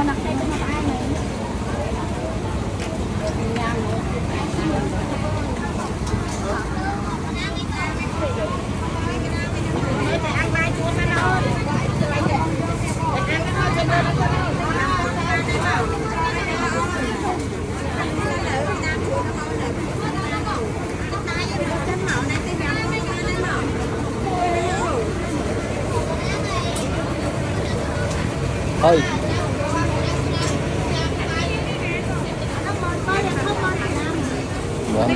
nặng đây cũng là ai này. Ăn mai chua mà nó. Ơi. Đúng.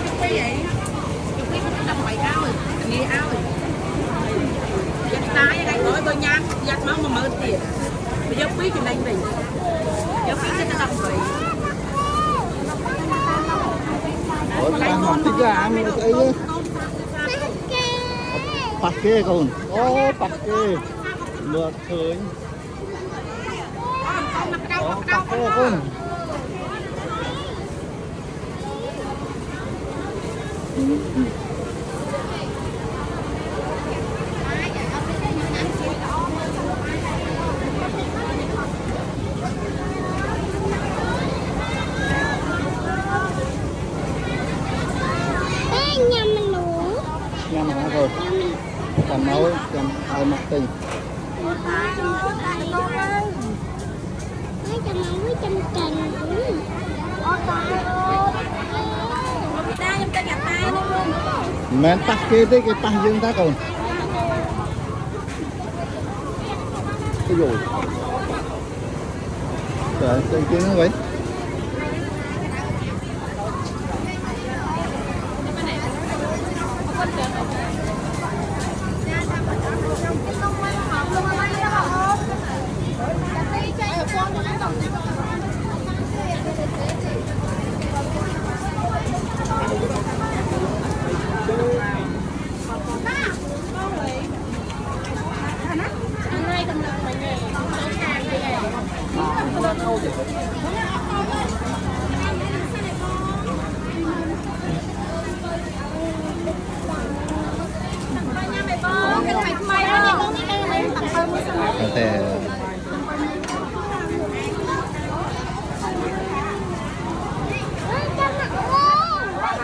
Giặt máu mà mở tiền. Bây giờ quý chuyện đánh mình. Giờ quý cái nó làm vậy. Ủa, ta học thích ra mà cái gì? Bạc kê con. Ô, bạc kê. Được thôi. Ô, bạc kê con. Nhâm hả rồi? Cầm nấu, cầm ai mặc tình. Mến tắt kia tới cái tắt dương ta còn. Cái rồi. Trời, cái kia nó vậy.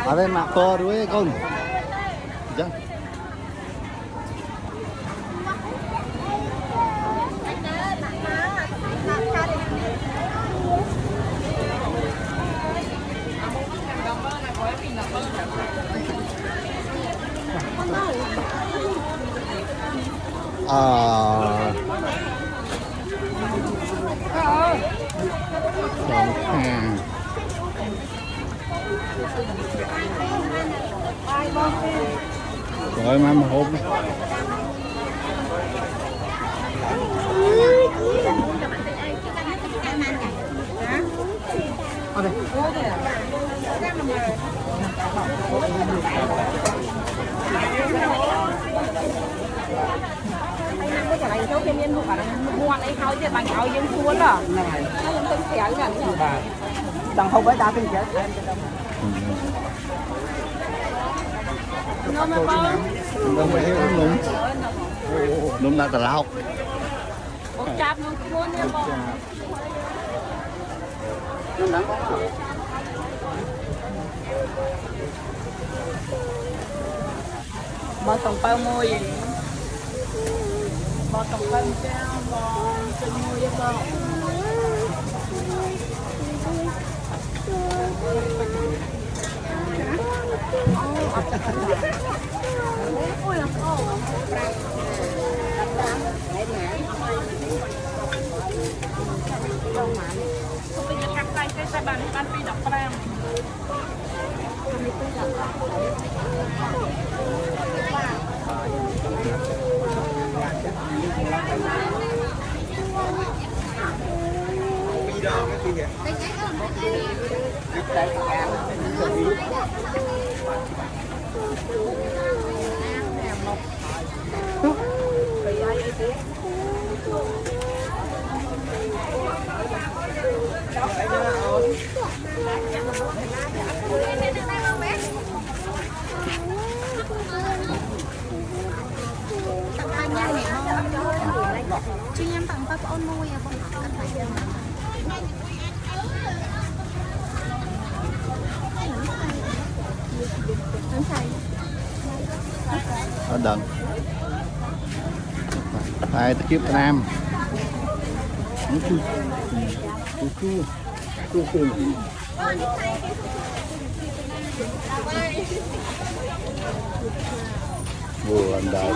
Ở đây mặc co đuôi con. Dạ. Rồi mà hộp. Đằng không phải ta tin chết. Không phải đúng. Đúng là tà lao. Một chạp luôn luôn nha con. Bò tổng bao môi. Bò tổng bao treo, bò trên môi với bò. Ôi là ô. Tôiจะทำไรใช้บ้านปีดอกแปรมChứ em tặng các con nuôi à, con phải ở đằng tại ta kiếm nam vừa anh đợi